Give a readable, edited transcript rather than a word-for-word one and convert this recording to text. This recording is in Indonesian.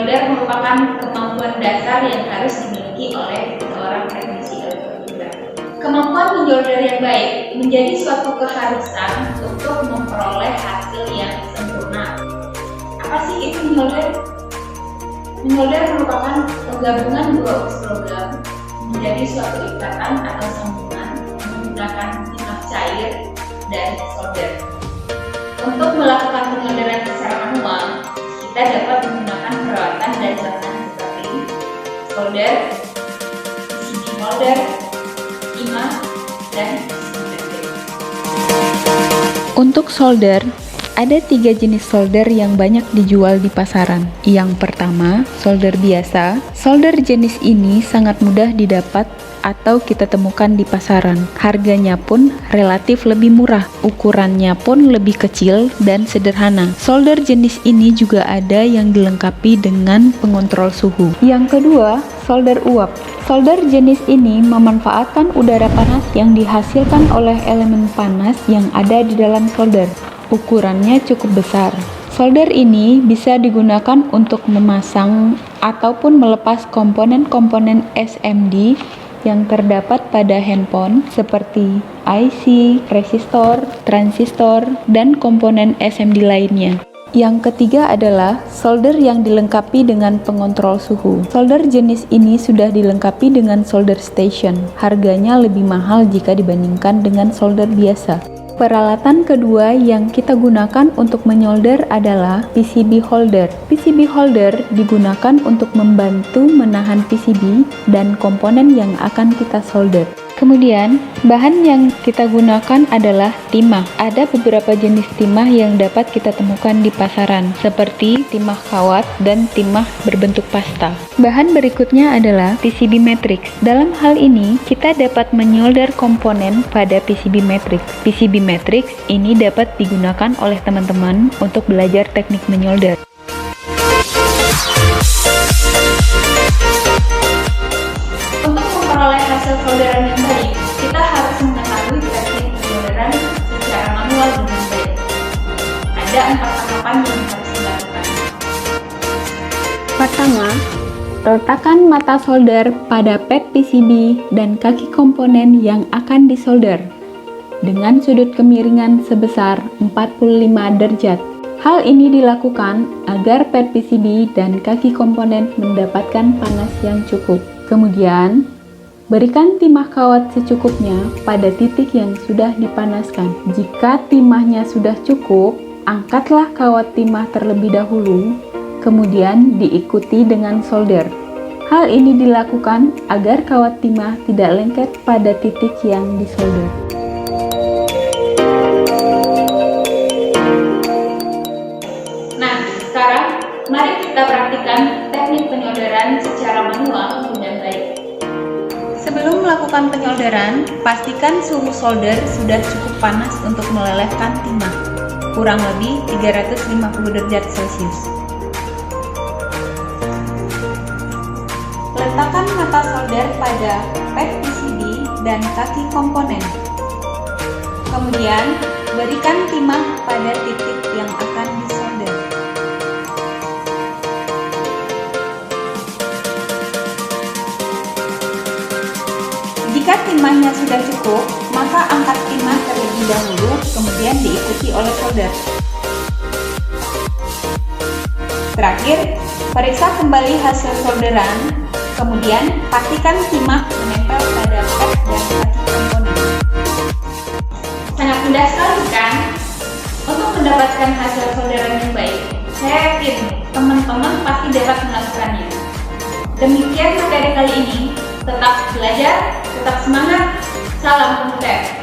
Menyolder merupakan kemampuan dasar yang harus dimiliki oleh seorang teknisi elektronika. Kemampuan menyolder yang baik menjadi suatu keharusan untuk memperoleh hasil yang sempurna. Apa sih itu menyolder? Menyolder merupakan penggabungan dua usus logam menjadi suatu ikatan atau sambungan menggunakan timah cair dan solder. Untuk melakukan penyolderan secara manual, kita dapat menggunakan peralatan dan bahan seperti solder, PCB holder, timah, dan metrik. Untuk solder, ada 3 jenis solder yang banyak dijual di pasaran. Yang pertama, solder biasa. Solder jenis ini sangat mudah didapat atau kita temukan di pasaran. Harganya pun relatif lebih murah, ukurannya pun lebih kecil dan sederhana. Solder jenis ini juga ada yang dilengkapi dengan pengontrol suhu. Yang kedua, solder uap. Solder jenis ini memanfaatkan udara panas yang dihasilkan oleh elemen panas yang ada di dalam solder. Ukurannya cukup besar. Solder ini bisa digunakan untuk memasang ataupun melepas komponen-komponen SMD yang terdapat pada handphone seperti IC, resistor, transistor, dan komponen SMD lainnya. Yang ketiga adalah solder yang dilengkapi dengan pengontrol suhu. Solder jenis ini sudah dilengkapi dengan solder station. Harganya lebih mahal jika dibandingkan dengan solder biasa. Peralatan kedua yang kita gunakan untuk menyolder adalah PCB holder. PCB holder digunakan untuk membantu menahan PCB dan komponen yang akan kita solder. Kemudian, bahan yang kita gunakan adalah timah. Ada beberapa jenis timah yang dapat kita temukan di pasaran, seperti timah kawat dan timah berbentuk pasta. Bahan berikutnya adalah PCB matrix. Dalam hal ini, kita dapat menyolder komponen pada PCB matrix. PCB matrix ini dapat digunakan oleh teman-teman untuk belajar teknik menyolder. Untuk memperoleh hasil solderan yang baik, kita harus mengetahui teknik penyolderan secara manual dengan baik. Ada 4 tahapan yang harus dilakukan. Pertama, letakkan mata solder pada pad PCB dan kaki komponen yang akan disolder dengan sudut kemiringan sebesar 45 derajat. Hal ini dilakukan agar pad PCB dan kaki komponen mendapatkan panas yang cukup. Kemudian, berikan timah kawat secukupnya pada titik yang sudah dipanaskan. Jika timahnya sudah cukup, angkatlah kawat timah terlebih dahulu, kemudian diikuti dengan solder. Hal ini dilakukan agar kawat timah tidak lengket pada titik yang disolder. Nah, sekarang mari kita praktikkan teknik penyolderan secara manual dengan baik. Sebelum melakukan penyolderan, pastikan suhu solder sudah cukup panas untuk melelehkan timah, kurang lebih 350 derajat Celcius. Letakkan mata solder pada pad PCB dan kaki komponen. Kemudian, berikan timah pada titik yang akan disolder. Jika timahnya sudah cukup, maka angkat timah terlebih dahulu, kemudian diikuti oleh solder. Terakhir, periksa kembali hasil solderan, kemudian pastikan timah menempel pada pad dan kaki komponen. Sangat mudah sekali kan? Untuk mendapatkan hasil solderan yang baik, saya yakin teman-teman pasti dapat melakukannya. Demikian materi kali ini. Tetap belajar, tetap semangat, salam komputer.